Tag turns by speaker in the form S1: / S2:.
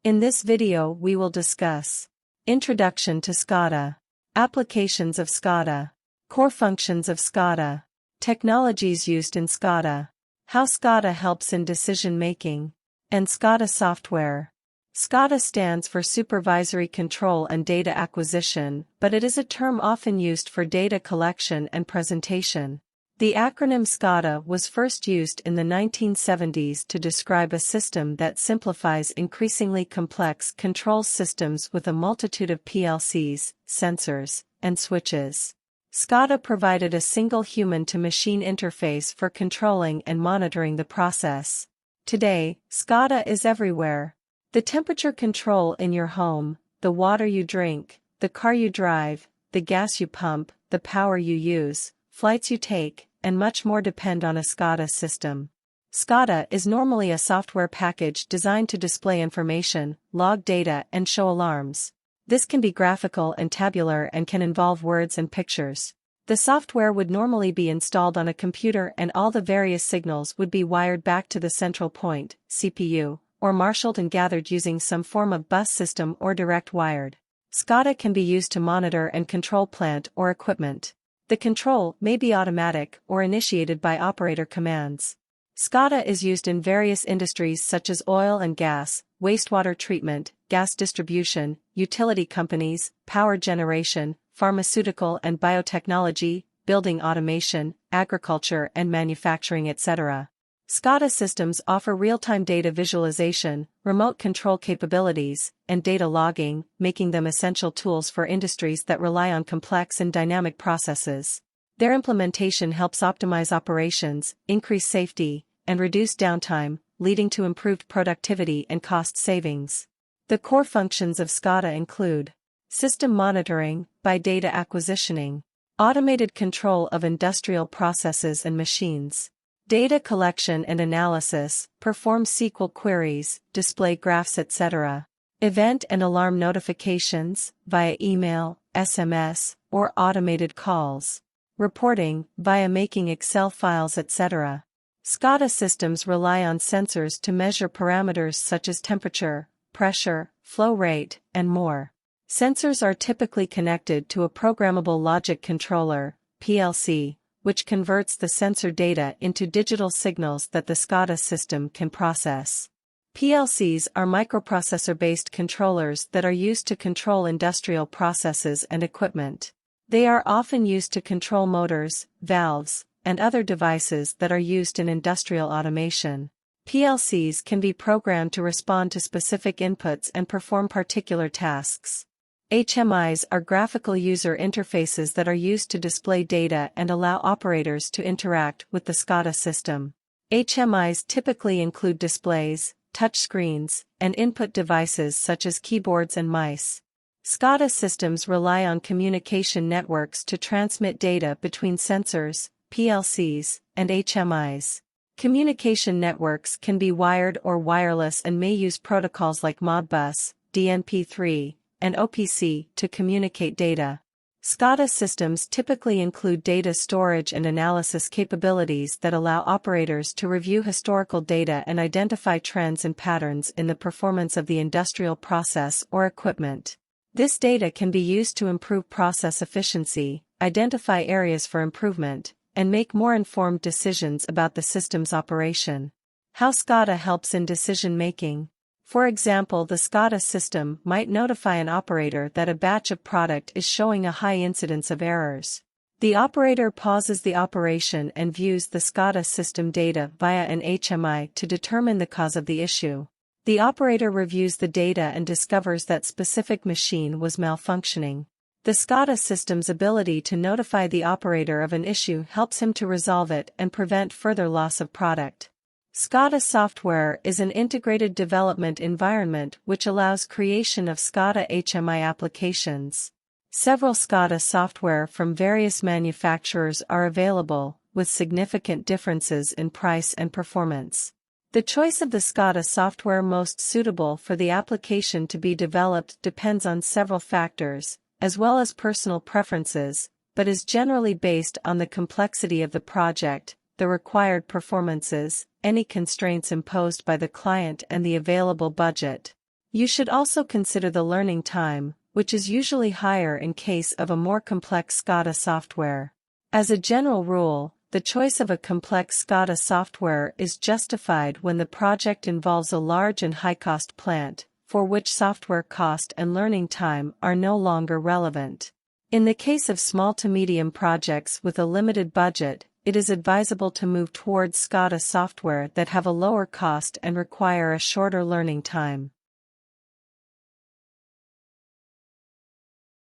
S1: In this video we will discuss Introduction to SCADA, Applications of SCADA, Core Functions of SCADA, Technologies used in SCADA, How SCADA helps in decision-making, and SCADA software. SCADA stands for Supervisory Control and Data Acquisition, but it is a term often used for data collection and presentation. The acronym SCADA was first used in the 1970s to describe a system that simplifies increasingly complex control systems with a multitude of PLCs, sensors, and switches. SCADA provided a single human-to-machine interface for controlling and monitoring the process. Today, SCADA is everywhere. The temperature control in your home, the water you drink, the car you drive, the gas you pump, the power you use, flights you take, and much more depend on a SCADA system. SCADA is normally a software package designed to display information, log data, and show alarms. This can be graphical and tabular and can involve words and pictures. The software would normally be installed on a computer and all the various signals would be wired back to the central point, CPU, or marshaled and gathered using some form of bus system or direct wired. SCADA can be used to monitor and control plant or equipment. The control may be automatic or initiated by operator commands. SCADA is used in various industries such as oil and gas, wastewater treatment, gas distribution, utility companies, power generation, pharmaceutical and biotechnology, building automation, agriculture and manufacturing, etc. SCADA systems offer real-time data visualization, remote control capabilities, and data logging, making them essential tools for industries that rely on complex and dynamic processes. Their implementation helps optimize operations, increase safety, and reduce downtime, leading to improved productivity and cost savings. The core functions of SCADA include system monitoring by data acquisitioning, automated control of industrial processes and machines, data collection and analysis, perform SQL queries, display graphs, etc. Event and alarm notifications, via email, SMS, or automated calls. Reporting, via making Excel files, etc. SCADA systems rely on sensors to measure parameters such as temperature, pressure, flow rate, and more. Sensors are typically connected to a programmable logic controller, PLC, which converts the sensor data into digital signals that the SCADA system can process. PLCs are microprocessor-based controllers that are used to control industrial processes and equipment. They are often used to control motors, valves, and other devices that are used in industrial automation. PLCs can be programmed to respond to specific inputs and perform particular tasks. HMIs are graphical user interfaces that are used to display data and allow operators to interact with the SCADA system. HMIs typically include displays, touchscreens, and input devices such as keyboards and mice. SCADA systems rely on communication networks to transmit data between sensors, PLCs, and HMIs. Communication networks can be wired or wireless and may use protocols like Modbus, DNP3, and OPC to communicate data. SCADA systems typically include data storage and analysis capabilities that allow operators to review historical data and identify trends and patterns in the performance of the industrial process or equipment. This data can be used to improve process efficiency, identify areas for improvement, and make more informed decisions about the system's operation. How SCADA helps in decision-making. For example, the SCADA system might notify an operator that a batch of product is showing a high incidence of errors. The operator pauses the operation and views the SCADA system data via an HMI to determine the cause of the issue. The operator reviews the data and discovers that specific machine was malfunctioning. The SCADA system's ability to notify the operator of an issue helps him to resolve it and prevent further loss of product. SCADA software is an integrated development environment which allows creation of SCADA HMI applications. Several SCADA software from various manufacturers are available, with significant differences in price and performance. The choice of the SCADA software most suitable for the application to be developed depends on several factors, as well as personal preferences, but is generally based on the complexity of the project, the required performances, any constraints imposed by the client and the available budget. You should also consider the learning time, which is usually higher in case of a more complex SCADA software. As a general rule, the choice of a complex SCADA software is justified when the project involves a large and high-cost plant, for which software cost and learning time are no longer relevant. In the case of small to medium projects with a limited budget, it is advisable to move towards SCADA software that have a lower cost and require a shorter learning time.